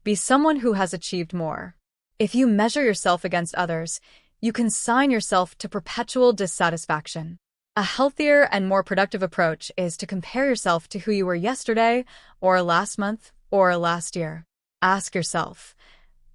Be someone who has achieved more. If you measure yourself against others, you consign yourself to perpetual dissatisfaction. A healthier and more productive approach is to compare yourself to who you were yesterday, or last month, or last year. Ask yourself,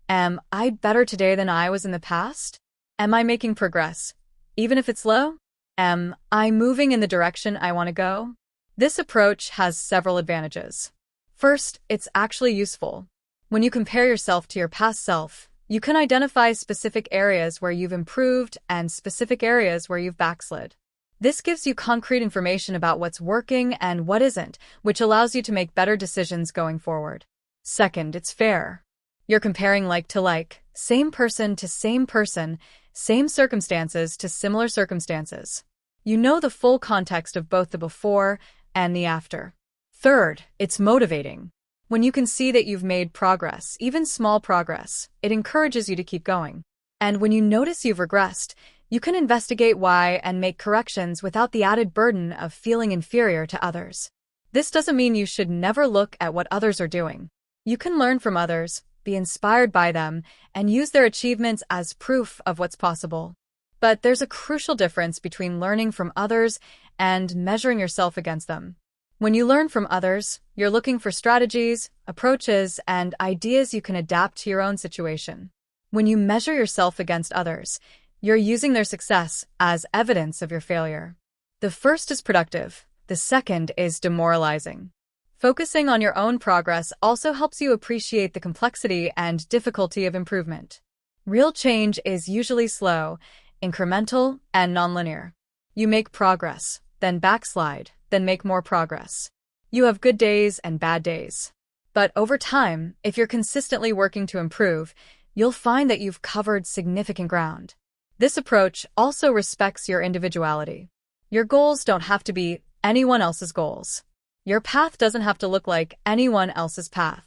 am I better today than I was in the past? Am I making progress, even if it's slow? Am I moving in the direction I want to go? This approach has several advantages. First, it's actually useful. When you compare yourself to your past self, you can identify specific areas where you've improved and specific areas where you've backslid. This gives you concrete information about what's working and what isn't, which allows you to make better decisions going forward. Second, it's fair. You're comparing like to like, same person to same person, same circumstances to similar circumstances. You know the full context of both the before and the after. Third, it's motivating. When you can see that you've made progress, even small progress, it encourages you to keep going. And when you notice you've regressed, you can investigate why and make corrections without the added burden of feeling inferior to others. This doesn't mean you should never look at what others are doing. You can learn from others, be inspired by them, and use their achievements as proof of what's possible. But there's a crucial difference between learning from others and measuring yourself against them. When you learn from others, you're looking for strategies, approaches, and ideas you can adapt to your own situation. When you measure yourself against others, you're using their success as evidence of your failure. The first is productive, the second is demoralizing. Focusing on your own progress also helps you appreciate the complexity and difficulty of improvement. Real change is usually slow, incremental, and nonlinear. You make progress, then backslide, then make more progress. You have good days and bad days. But over time, if you're consistently working to improve, you'll find that you've covered significant ground. This approach also respects your individuality. Your goals don't have to be anyone else's goals. Your path doesn't have to look like anyone else's path.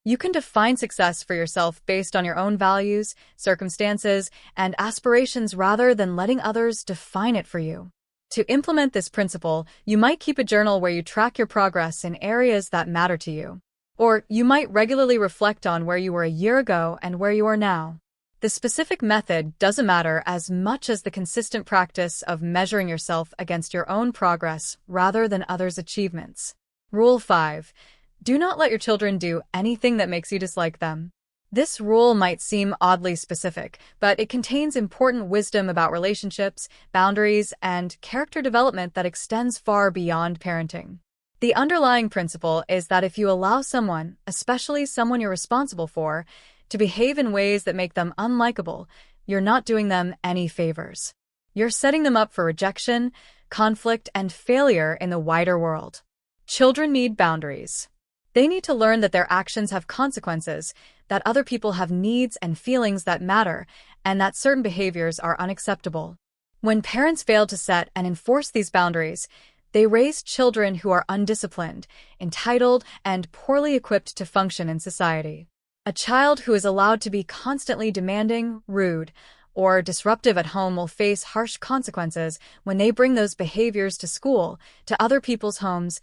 You can define success for yourself based on your own values, circumstances, and aspirations rather than letting others define it for you. To implement this principle, you might keep a journal where you track your progress in areas that matter to you. Or you might regularly reflect on where you were a year ago and where you are now. The specific method doesn't matter as much as the consistent practice of measuring yourself against your own progress rather than others' achievements. Rule 5. Do not let your children do anything that makes you dislike them. This rule might seem oddly specific, but it contains important wisdom about relationships, boundaries, and character development that extends far beyond parenting. The underlying principle is that if you allow someone, especially someone you're responsible for, to behave in ways that make them unlikable, you're not doing them any favors. You're setting them up for rejection, conflict, and failure in the wider world. Children need boundaries. They need to learn that their actions have consequences, that other people have needs and feelings that matter, and that certain behaviors are unacceptable. When parents fail to set and enforce these boundaries, they raise children who are undisciplined, entitled, and poorly equipped to function in society. A child who is allowed to be constantly demanding, rude, or disruptive at home will face harsh consequences when they bring those behaviors to school, to other people's homes,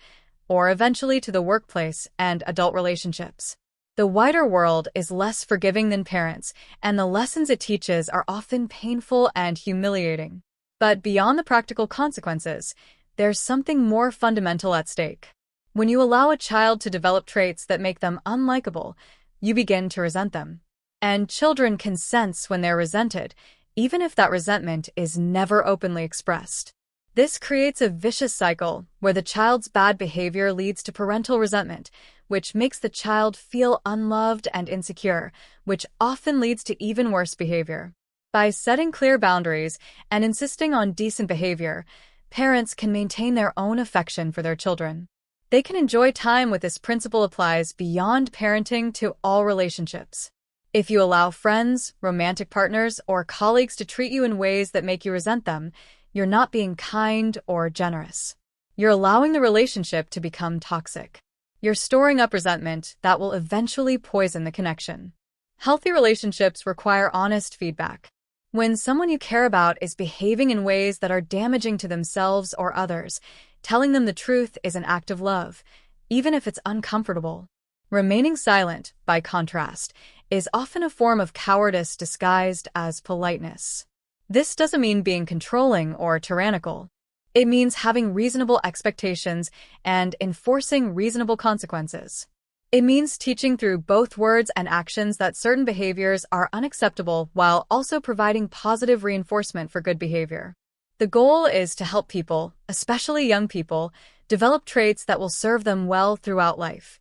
or eventually to the workplace and adult relationships. The wider world is less forgiving than parents, and the lessons it teaches are often painful and humiliating. But beyond the practical consequences, there's something more fundamental at stake. When you allow a child to develop traits that make them unlikable, you begin to resent them. And children can sense when they're resented, even if that resentment is never openly expressed. This creates a vicious cycle where the child's bad behavior leads to parental resentment, which makes the child feel unloved and insecure, which often leads to even worse behavior. By setting clear boundaries and insisting on decent behavior, parents can maintain their own affection for their children. They can enjoy time with this principle applies beyond parenting to all relationships. If you allow friends, romantic partners, or colleagues to treat you in ways that make you resent them, you're not being kind or generous. You're allowing the relationship to become toxic. You're storing up resentment that will eventually poison the connection. Healthy relationships require honest feedback. When someone you care about is behaving in ways that are damaging to themselves or others, telling them the truth is an act of love, even if it's uncomfortable. Remaining silent, by contrast, is often a form of cowardice disguised as politeness. This doesn't mean being controlling or tyrannical. It means having reasonable expectations and enforcing reasonable consequences. It means teaching through both words and actions that certain behaviors are unacceptable while also providing positive reinforcement for good behavior. The goal is to help people, especially young people, develop traits that will serve them well throughout life.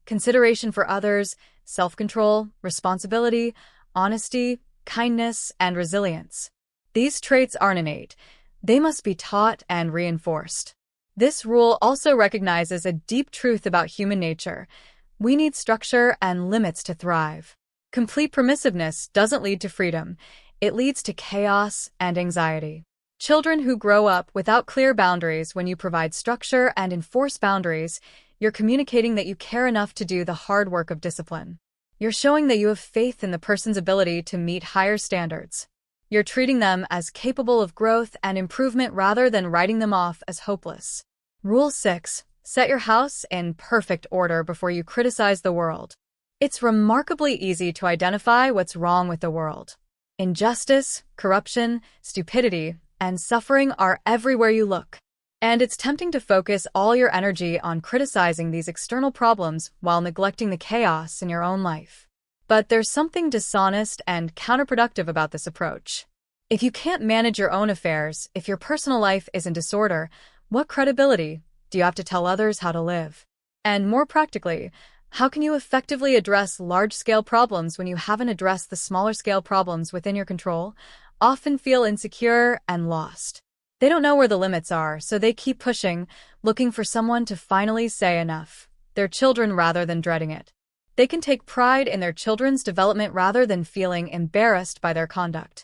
Consideration for others, self-control, responsibility, honesty, kindness, and resilience. These traits aren't innate. They must be taught and reinforced. This rule also recognizes a deep truth about human nature. We need structure and limits to thrive. Complete permissiveness doesn't lead to freedom. It leads to chaos and anxiety. Children who grow up without clear boundaries, when you provide structure and enforce boundaries, you're communicating that you care enough to do the hard work of discipline. You're showing that you have faith in the person's ability to meet higher standards. You're treating them as capable of growth and improvement rather than writing them off as hopeless. Rule 6. Set your house in perfect order before you criticize the world. It's remarkably easy to identify what's wrong with the world. Injustice, corruption, stupidity, and suffering are everywhere you look. And it's tempting to focus all your energy on criticizing these external problems while neglecting the chaos in your own life. But there's something dishonest and counterproductive about this approach. If you can't manage your own affairs, if your personal life is in disorder, what credibility do you have to tell others how to live? And more practically, how can you effectively address large-scale problems when you haven't addressed the smaller-scale problems within your control? Often feel insecure and lost. They don't know where the limits are, so they keep pushing, looking for someone to finally say enough. Their children rather than dreading it. They can take pride in their children's development rather than feeling embarrassed by their conduct.